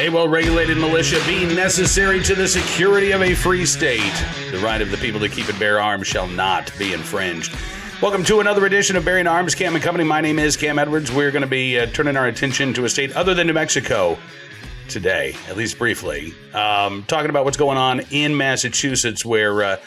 A well-regulated militia being necessary to the security of a free state. The right of the people to keep and bear arms shall not be infringed. Welcome to another edition of Bearing Arms, Cam and Company. My name is Cam Edwards. We're going to be turning our attention to a state other than New Mexico today, at least briefly. Talking about what's going on in Massachusetts where,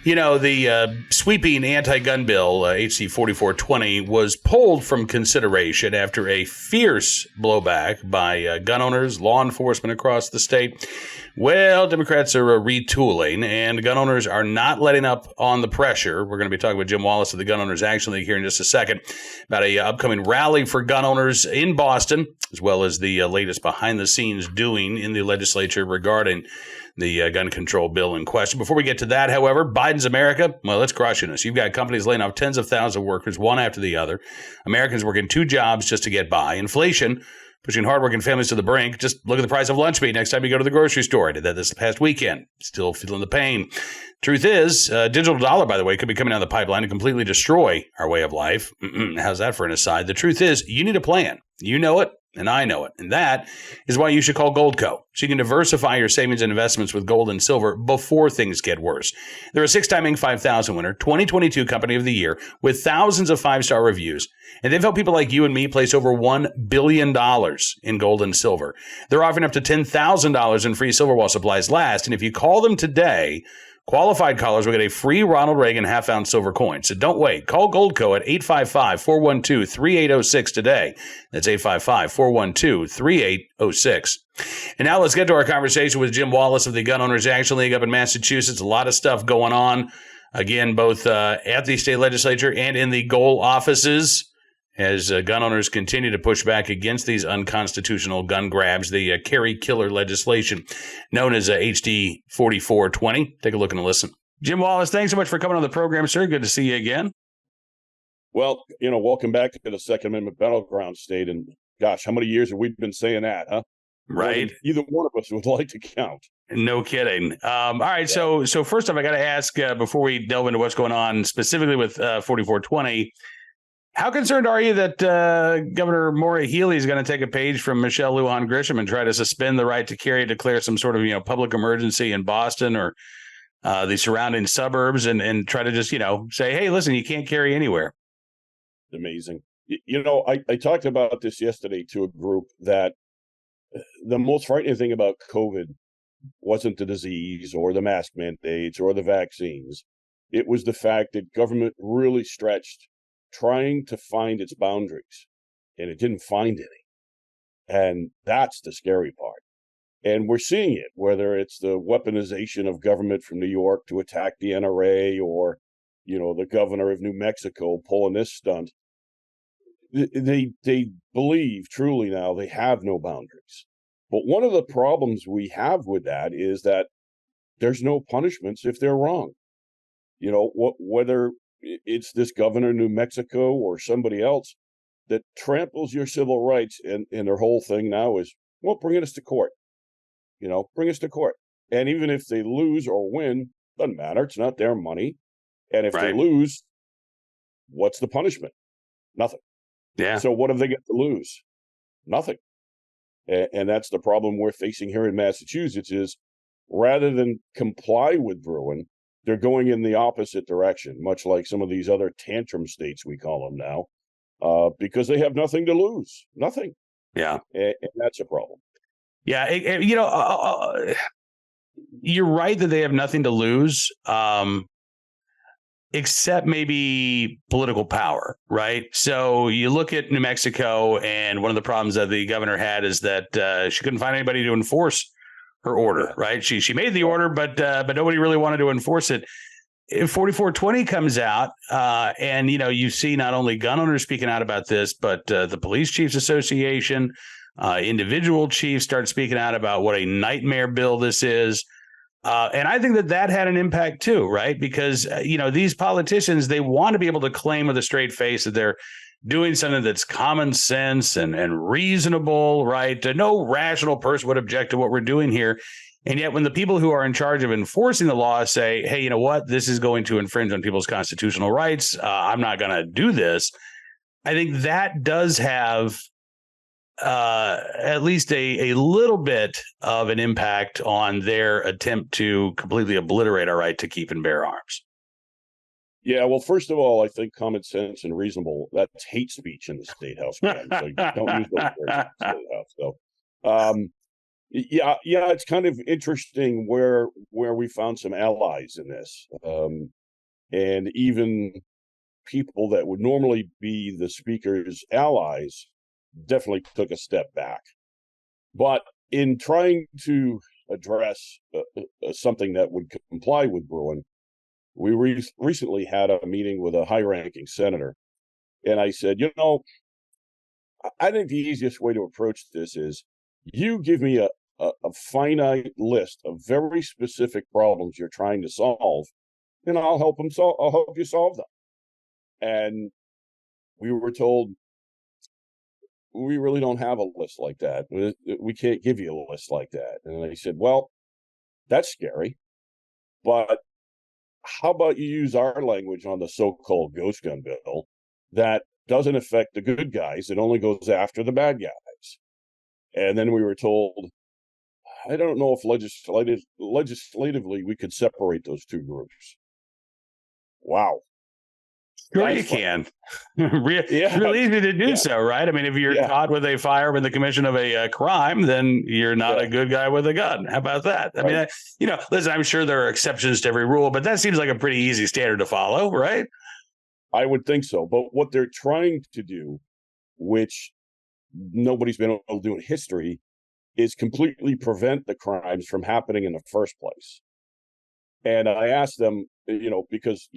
the sweeping anti-gun bill, HC 4420, was pulled from consideration after a fierce blowback by gun owners, law enforcement across the state. Well, Democrats are retooling, and gun owners are not letting up on the pressure. We're going to be talking with Jim Wallace of the Gun Owners Action League here in just a second about a upcoming rally for gun owners in Boston, as well as the latest behind-the-scenes doing in the legislature regarding the gun control bill in question. Before we get to that, however, Biden's America, well, it's crushing us. You've got companies laying off tens of thousands of workers, one after the other. Americans working two jobs just to get by. Inflation pushing hardworking families to the brink. Just look at the price of lunch meat next time you go to the grocery store. I did that this past weekend. Still feeling the pain. Truth is, digital dollar, by the way, could be coming down the pipeline to completely destroy our way of life. How's that for an aside? The truth is, you need a plan. You know it, and I know it. And that is why you should call Goldco. So you can diversify your savings and investments with gold and silver before things get worse. They're a 6-time Inc. 5000 winner, 2022 Company of the Year, with thousands of 5-star reviews. And they've helped people like you and me place over $1 billion in gold and silver. They're offering up to $10,000 in free silver while supplies last. And if you call them today, qualified callers will get a free Ronald Reagan half-ounce silver coin. So don't wait. Call Goldco at 855-412-3806 today. That's 855-412-3806. And now let's get to our conversation with Jim Wallace of the Gun Owners Action League up in Massachusetts. A lot of stuff going on, again, both at the state legislature and in the goal offices, as gun owners continue to push back against these unconstitutional gun grabs, the carry killer legislation known as HD 4420. Take a look and listen. Jim Wallace, thanks so much for coming on the program, sir. Good to see you again. Well, welcome back to the Second Amendment battleground state. And gosh, how many years have we been saying that, huh? Right. Either one of us would like to count. No kidding. All right. Yeah. So first off, I got to ask before we delve into what's going on specifically with 4420, how concerned are you that Governor Maura Healey is going to take a page from Michelle Lujan Grisham and try to suspend the right to carry, declare some sort of public emergency in Boston or the surrounding suburbs and try to just say, hey, listen, you can't carry anywhere? Amazing. I talked about this yesterday to a group that the most frightening thing about COVID wasn't the disease or the mask mandates or the vaccines. It was the fact that government really stretched trying to find its boundaries, and it didn't find any. And that's the scary part. And we're seeing it, whether it's the weaponization of government from New York to attack the NRA or, the governor of New Mexico pulling this stunt. They believe truly now they have no boundaries. But one of the problems we have with that is that there's no punishments if they're wrong. Whether it's this governor in New Mexico or somebody else that tramples your civil rights, and their whole thing now is, well, bring us to court. Bring us to court. And even if they lose or win, doesn't matter. It's not their money. And if they lose, what's the punishment? Nothing. Yeah. So what have they got to lose? Nothing. And that's the problem we're facing here in Massachusetts is rather than comply with Bruen, they're going in the opposite direction, much like some of these other tantrum states we call them now, because they have nothing to lose. Nothing. Yeah. And that's a problem. Yeah. You're right that they have nothing to lose, except maybe political power, right? So you look at New Mexico, and one of the problems that the governor had is that she couldn't find anybody to enforce her order, right? She made the order, but nobody really wanted to enforce it. If 4420 comes out, and you see not only gun owners speaking out about this, but the Police Chiefs Association, individual chiefs start speaking out about what a nightmare bill this is. And I think that had an impact too, right? Because these politicians, they want to be able to claim with a straight face that they're doing something that's common sense and reasonable, right? No rational person would object to what we're doing here. And yet when the people who are in charge of enforcing the law say, hey, you know what, this is going to infringe on people's constitutional rights, I'm not going to do this. I think that does have at least a little bit of an impact on their attempt to completely obliterate our right to keep and bear arms. Yeah, well, first of all, I think common sense and reasonable, that's hate speech in the state house, Cam. So don't use those words in the state house. So yeah, it's kind of interesting where we found some allies in this. And even people that would normally be the speaker's allies definitely took a step back. But in trying to address something that would comply with Bruen, we recently had a meeting with a high-ranking senator, and I said, I think the easiest way to approach this is you give me a finite list of very specific problems you're trying to solve, and I'll help you solve them. And we were told, we really don't have a list like that. We can't give you a list like that. And I said, well, that's scary, but how about you use our language on the so-called ghost gun bill that doesn't affect the good guys? It only goes after the bad guys. And then we were told, I don't know if legislatively we could separate those two groups. Wow. Sure, you can. It's really easy to do so, right? I mean, if you're caught with a firearm in the commission of a crime, then you're not a good guy with a gun. How about that? I mean, listen, I'm sure there are exceptions to every rule, but that seems like a pretty easy standard to follow, right? I would think so. But what they're trying to do, which nobody's been able to do in history, is completely prevent the crimes from happening in the first place. And I asked them, because,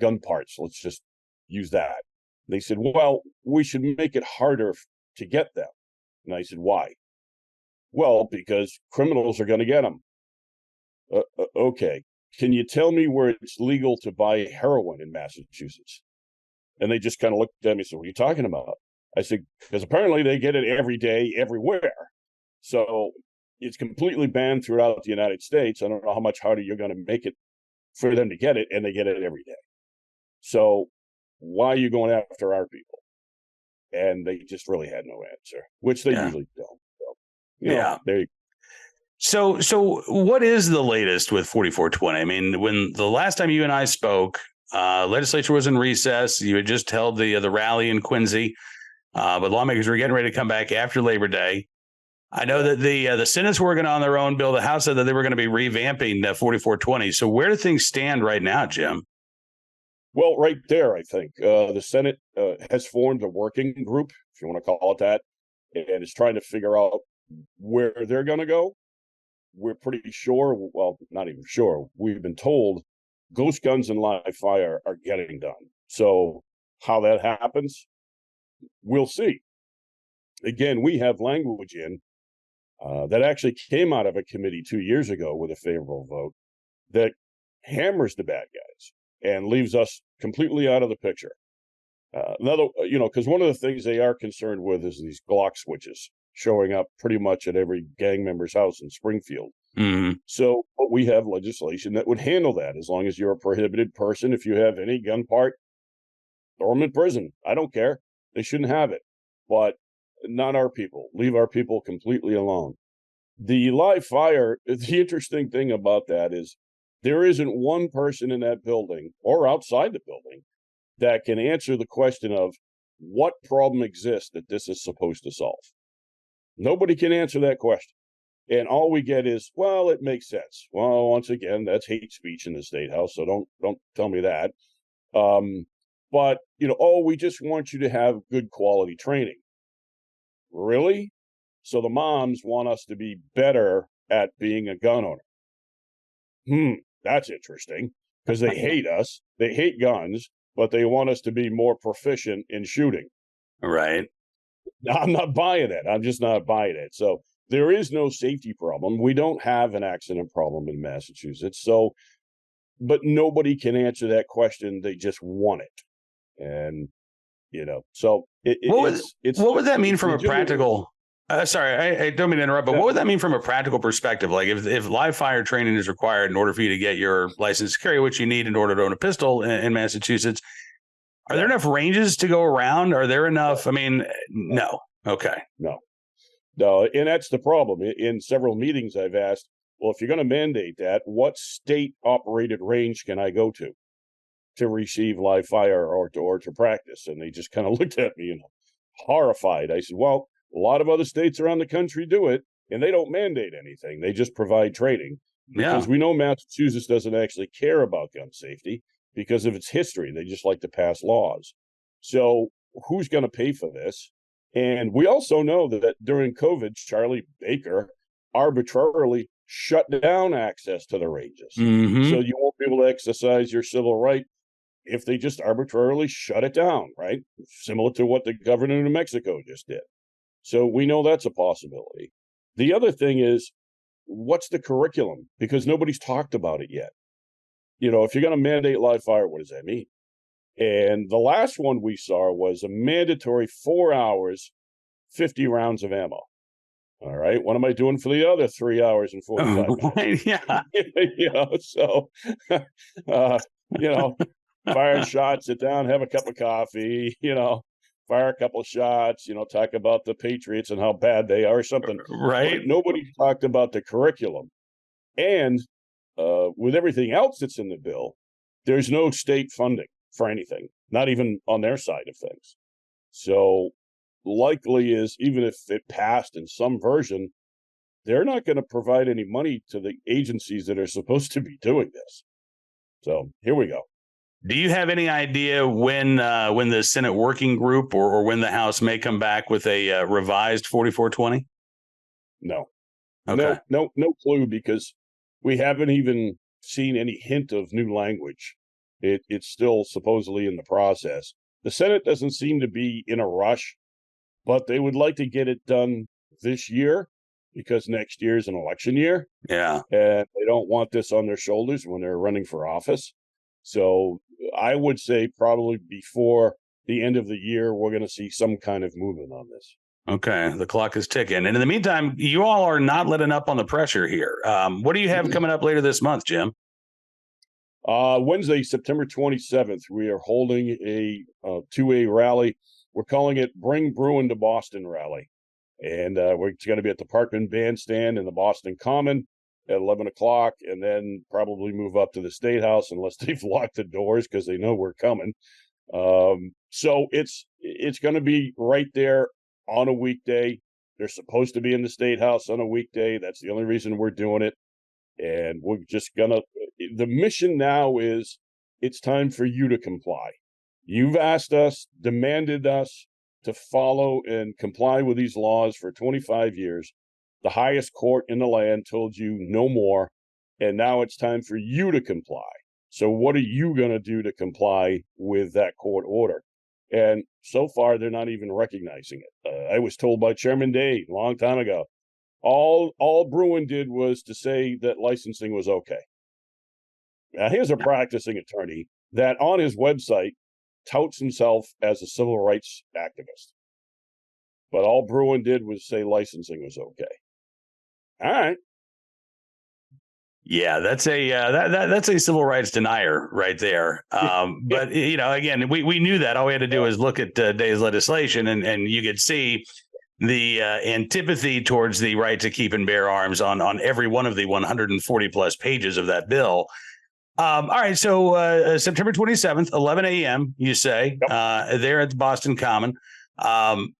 gun parts, let's just use that. They said, well, we should make it harder to get them. And I said, why? Well, because criminals are going to get them. Okay. Can you tell me where it's legal to buy heroin in Massachusetts? And they just kind of looked at me and said, what are you talking about? I said, because apparently they get it every day, everywhere. So it's completely banned throughout the United States. I don't know how much harder you're going to make it for them to get it, and they get it every day. So why are you going after our people? And they just really had no answer, which they usually don't. So, there you go. So what is the latest with 4420? I mean, when the last time you and I spoke, legislature was in recess. You had just held the rally in Quincy, but lawmakers were getting ready to come back after Labor Day. I know that the Senate's working on their own bill. The House said that they were going to be revamping 4420. So where do things stand right now, Jim? Well, right there, I think the Senate has formed a working group, if you want to call it that, and is trying to figure out where they're going to go. We're pretty sure, well, not even sure, we've been told ghost guns and live fire are getting done. So how that happens, we'll see. Again, we have language in that actually came out of a committee 2 years ago with a favorable vote that hammers the bad guys and leaves us completely out of the picture. Because one of the things they are concerned with is these Glock switches showing up pretty much at every gang member's house in Springfield. Mm-hmm. So we have legislation that would handle that. As long as you're a prohibited person, if you have any gun part, throw them in prison. I don't care. They shouldn't have it. But not our people. Leave our people completely alone. The live fire, the interesting thing about that is there isn't one person in that building or outside the building that can answer the question of what problem exists that this is supposed to solve. Nobody can answer that question. And all we get is, well, it makes sense. Well, once again, that's hate speech in the state house, so don't tell me that. But, we just want you to have good quality training. Really? So the moms want us to be better at being a gun owner. That's interesting, because they hate us. They hate guns, but they want us to be more proficient in shooting. Right. I'm not buying it. I'm just not buying it. So there is no safety problem. We don't have an accident problem in Massachusetts. So, but nobody can answer that question. They just want it. And, so what would that mean from a practical? Sorry, I don't mean to interrupt, but what would that mean from a practical perspective? Like if live fire training is required in order for you to get your license to carry, which you need in order to own a pistol in Massachusetts, are there enough ranges to go around? Are there enough? I mean, no. Okay. No. No, and that's the problem. In several meetings, I've asked, well, if you're going to mandate that, what state-operated range can I go to receive live fire or to practice? And they just kind of looked at me, horrified. I said, well, a lot of other states around the country do it, and they don't mandate anything. They just provide training because Yeah. we know Massachusetts doesn't actually care about gun safety because of its history. They just like to pass laws. So who's going to pay for this? And we also know that during COVID, Charlie Baker arbitrarily shut down access to the ranges. Mm-hmm. So you won't be able to exercise your civil right if they just arbitrarily shut it down, right? Similar to what the governor of New Mexico just did. So we know that's a possibility. The other thing is, what's the curriculum? Because nobody's talked about it yet. If you're going to mandate live fire, what does that mean? And the last one we saw was a mandatory 4 hours, 50 rounds of ammo. All right. What am I doing for the other 3 hours and 45 minutes? Yeah. So, fire a shot, sit down, have a cup of coffee, fire a couple of shots, talk about the Patriots and how bad they are or something. Right. But nobody talked about the curriculum. And with everything else that's in the bill, there's no state funding for anything, not even on their side of things. So likely is, even if it passed in some version, they're not going to provide any money to the agencies that are supposed to be doing this. So here we go. Do you have any idea when the Senate working group or when the House may come back with a revised 4420? No. Okay. No clue, because we haven't even seen any hint of new language. It's still supposedly in the process. The Senate doesn't seem to be in a rush, but they would like to get it done this year because next year is an election year. Yeah. And they don't want this on their shoulders when they're running for office. So I would say probably before the end of the year, we're going to see some kind of movement on this. Okay. The clock is ticking. And in the meantime, you all are not letting up on the pressure here. What do you have coming up later this month, Jim? Wednesday, September 27th, we are holding a 2A rally. We're calling it Bring Bruen to Boston rally. And we're going to be at the Parkman Bandstand in the Boston Common at 11 o'clock, and then probably move up to the State House unless they've locked the doors because they know we're coming. So it's going to be right there on a weekday. They're supposed to be in the State House on a weekday. That's the only reason we're doing it. And we're just the mission now is it's time for you to comply. You've asked us, demanded us to follow and comply with these laws for 25 years. The highest court in the land told you no more. And now it's time for you to comply. So what are you going to do to comply with that court order? And so far, they're not even recognizing it. I was told by Chairman Day a long time ago, all Bruen did was to say that licensing was okay. Now, here's a practicing attorney that on his website touts himself as a civil rights activist. But all Bruen did was say licensing was okay. All right. Yeah, that's a that's a civil rights denier right there. But again, we knew that. All we had to do was look at Day's legislation, and you could see the antipathy towards the right to keep and bear arms on every one of the 140 plus pages of that bill. All right, so September 27th, 11 a.m. You say there at the Boston Common, and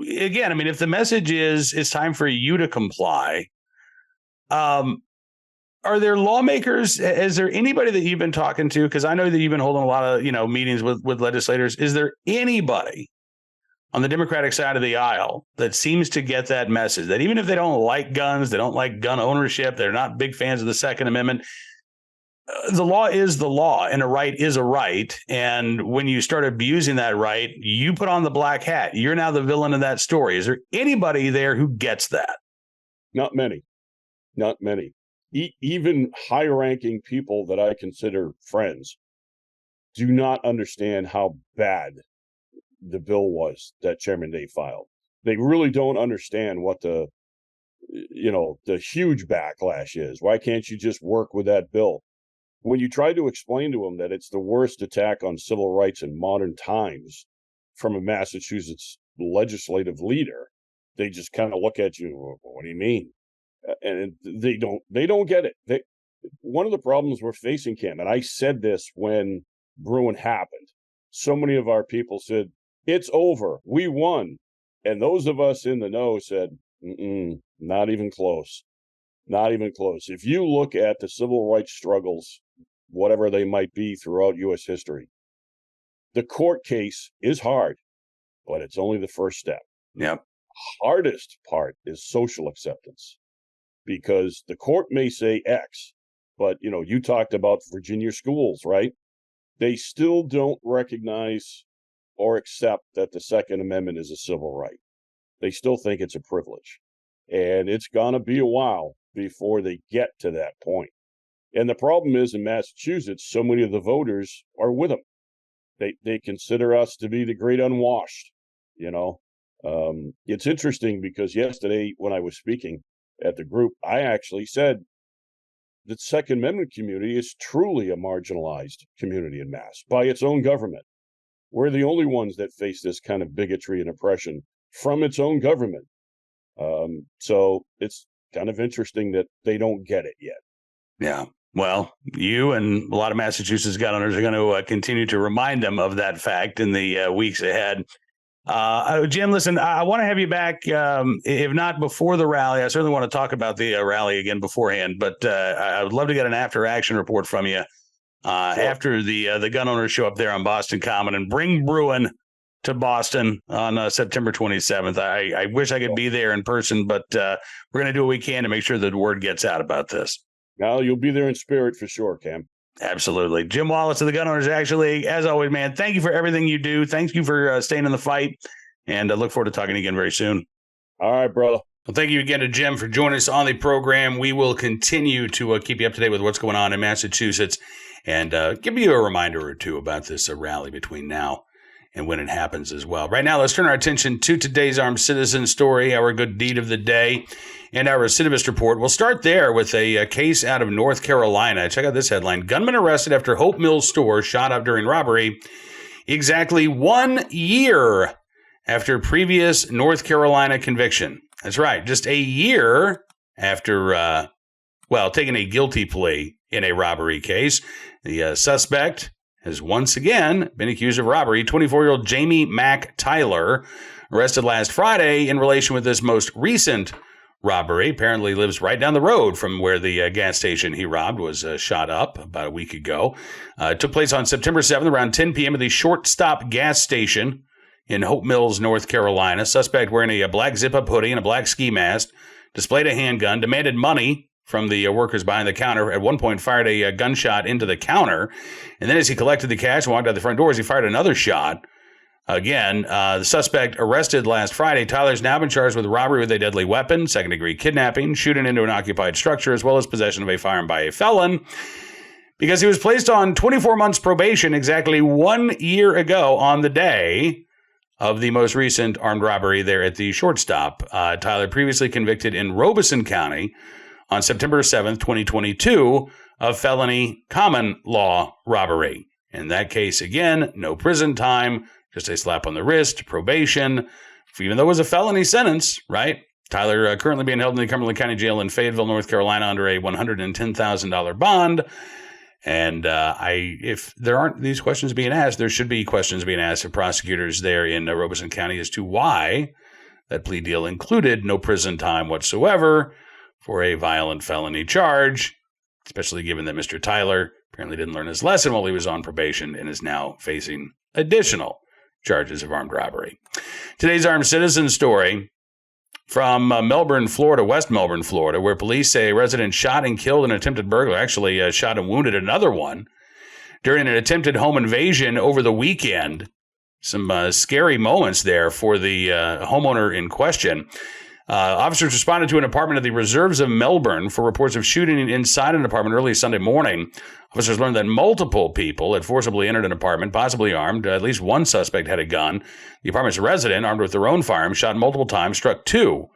again, I mean, if the message is it's time for you to comply. Are there lawmakers? Is there anybody that you've been talking to? Because I know that you've been holding a lot of meetings with legislators. Is there anybody on the Democratic side of the aisle that seems to get that message that even if they don't like guns, they don't like gun ownership, they're not big fans of the Second Amendment, the law is the law and a right is a right. And when you start abusing that right, you put on the black hat. You're now the villain of that story. Is there anybody there who gets that? Not many. Not many. Even high-ranking people that I consider friends do not understand how bad the bill was that Chairman Day filed. They really don't understand what the huge backlash is. Why can't you just work with that bill? When you try to explain to them that it's the worst attack on civil rights in modern times from a Massachusetts legislative leader, they just kind of look at you. What do you mean? And they don't get it. One of the problems we're facing, Cam, and I said this when Bruen happened. So many of our people said, it's over. We won. And those of us in the know said, not even close. Not even close. If you look at the civil rights struggles, whatever they might be throughout U.S. history, the court case is hard, but it's only the first step. Yeah. Hardest part is social acceptance, because the court may say X, but you talked about Virginia schools, right? They still don't recognize or accept that the Second Amendment is a civil right. They still think it's a privilege. And it's going to be a while before they get to that point. And the problem is, in Massachusetts, so many of the voters are with them. They consider us to be the great unwashed. It's interesting because yesterday when I was speaking at the group, I actually said the Second Amendment community is truly a marginalized community in Mass by its own government. We're the only ones that face this kind of bigotry and oppression from its own government. So it's kind of interesting that they don't get it yet. Yeah. Well, you and a lot of Massachusetts gun owners are going to continue to remind them of that fact in the weeks ahead. Jim, listen, I want to have you back, if not before the rally. I certainly want to talk about the rally again beforehand, but I would love to get an after-action report from you sure. After the gun owners show up there on Boston Common and bring Bruen to Boston on September 27th. I wish I could be there in person, but we're going to do what we can to make sure that word gets out about this. Well, you'll be there in spirit for sure, Cam. Absolutely. Jim Wallace of the Gun Owners Action League. As always, man, thank you for everything you do. Thank you for staying in the fight, and I look forward to talking again very soon. All right, brother. Well, thank you again to Jim for joining us on the program. We will continue to keep you up to date with what's going on in Massachusetts and give you a reminder or two about this rally between now and when it happens as well. Right now, let's turn our attention to today's Armed Citizen story, our good deed of the day, and our recidivist report. We'll start there with a case out of North Carolina. Check out this headline. Gunman arrested after Hope Mills store shot up during robbery exactly 1 year after previous North Carolina conviction. That's right, just a year after, taking a guilty plea in a robbery case. The suspect has once again been accused of robbery. 24-year-old Jamie Mack Tyler, arrested last Friday in relation with this most recent robbery. Apparently lives right down the road from where the gas station he robbed was shot up about a week ago. It took place on September 7th around 10 p.m. at the Short Stop gas station in Hope Mills, North Carolina. Suspect wearing a black zip-up hoodie and a black ski mask, displayed a handgun, demanded money from the workers behind the counter. At one point, fired a gunshot into the counter. And then as he collected the cash and walked out the front doors, he fired another shot. Again, the suspect arrested last Friday. Tyler's now been charged with robbery with a deadly weapon, second-degree kidnapping, shooting into an occupied structure, as well as possession of a firearm by a felon, because he was placed on 24 months probation exactly 1 year ago on the day of the most recent armed robbery there at the Short Stop. Tyler previously convicted in Robeson County on September 7th, 2022, of felony common law robbery. In that case, again, no prison time, just a slap on the wrist, probation, even though it was a felony sentence, right? Tyler currently being held in the Cumberland County Jail in Fayetteville, North Carolina under a $110,000 bond. And if there aren't these questions being asked, there should be questions being asked of prosecutors there in Robeson County as to why that plea deal included no prison time whatsoever for a violent felony charge, especially given that Mr. Tyler apparently didn't learn his lesson while he was on probation and is now facing additional charges of armed robbery. Today's Armed Citizen story from Melbourne, Florida, West Melbourne, Florida, where police say a resident shot and killed an attempted burglar, actually shot and wounded another one during an attempted home invasion over the weekend. Some scary moments there for the homeowner in question. Officers responded to an apartment at the Reserves of Melbourne for reports of shooting inside an apartment early Sunday morning. Officers learned that multiple people had forcibly entered an apartment, possibly armed. At least one suspect had a gun. The apartment's resident, armed with their own firearm, shot multiple times, struck two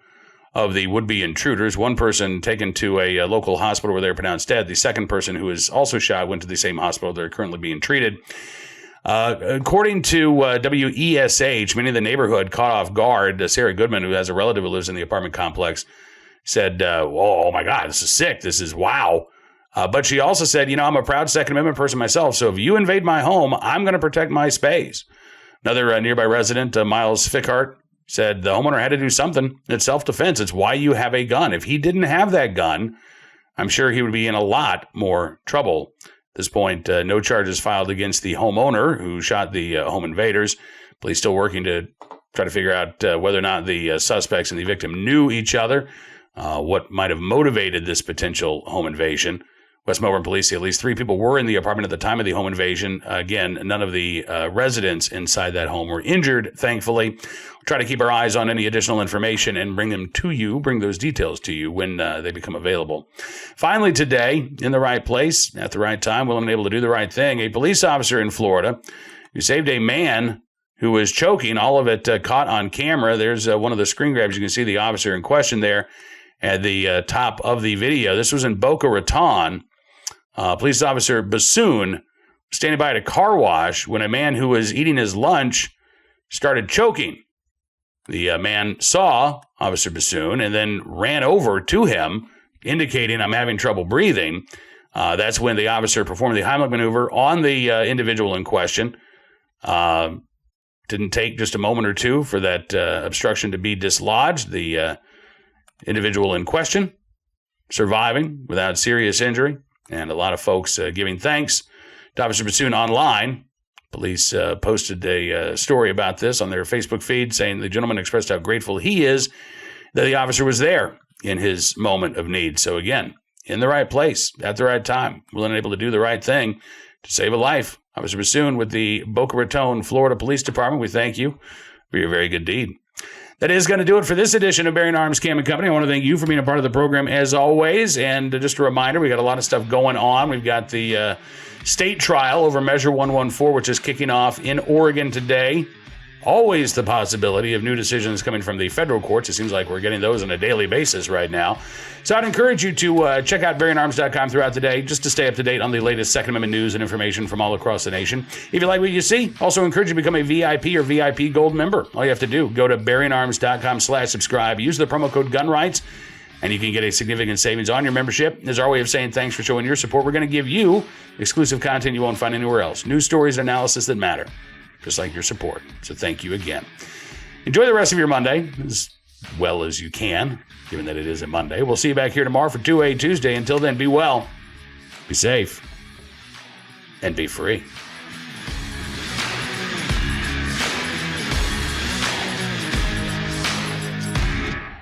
of the would-be intruders. One person taken to a local hospital where they were pronounced dead. The second person, who was also shot, went to the same hospital. They're currently being treated. According to WESH, many of the neighborhood caught off guard. Sarah Goodman, who has a relative who lives in the apartment complex, said, oh my God, this is sick. This is wow. But she also said, I'm a proud Second Amendment person myself. So if you invade my home, I'm going to protect my space. Another nearby resident, Miles Fickhart, said the homeowner had to do something. It's self-defense. It's why you have a gun. If he didn't have that gun, I'm sure he would be in a lot more trouble. At this point, no charges filed against the homeowner who shot the home invaders. Police still working to try to figure out whether or not the suspects and the victim knew each other, what might have motivated this potential home invasion. West Melbourne police say at least 3 people were in the apartment at the time of the home invasion. Again, none of the residents inside that home were injured, thankfully. We'll try to keep our eyes on any additional information and bring those details to you when they become available. Finally today, in the right place, at the right time, willing and able to do the right thing, a police officer in Florida who saved a man who was choking, all of it caught on camera. There's one of the screen grabs. You can see the officer in question there at the top of the video. This was in Boca Raton. Police officer Bassoon standing by at a car wash when a man who was eating his lunch started choking. The man saw Officer Bassoon and then ran over to him, indicating, I'm having trouble breathing. That's when the officer performed the Heimlich maneuver on the individual in question. Didn't take just a moment or two for that obstruction to be dislodged. The individual in question surviving without serious injury. And a lot of folks giving thanks to Officer Bassoon online. Police posted a story about this on their Facebook feed, saying the gentleman expressed how grateful he is that the officer was there in his moment of need. So again, in the right place, at the right time, willing and able to do the right thing to save a life. Officer Bassoon with the Boca Raton, Florida Police Department, we thank you for your very good deed. That is going to do it for this edition of Bearing Arms Cam and Company. I want to thank you for being a part of the program as always. And just a reminder, we got a lot of stuff going on. We've got the state trial over Measure 114, which is kicking off in Oregon today. Always the possibility of new decisions coming from the federal courts. It seems like we're getting those on a daily basis right now. So I'd encourage you to check out BearingArms.com throughout the day just to stay up to date on the latest Second Amendment news and information from all across the nation. If you like what you see, also encourage you to become a VIP or VIP Gold member. All you have to do, go to BearingArms.com/subscribe. Use the promo code GUNRIGHTS, and you can get a significant savings on your membership. As our way of saying thanks for showing your support, we're going to give you exclusive content you won't find anywhere else. News stories and analysis that matter, just like your support. So thank you again. Enjoy the rest of your Monday as well as you can, given that it is a Monday. We'll see you back here tomorrow for 2A Tuesday. Until then, be well, be safe, and be free.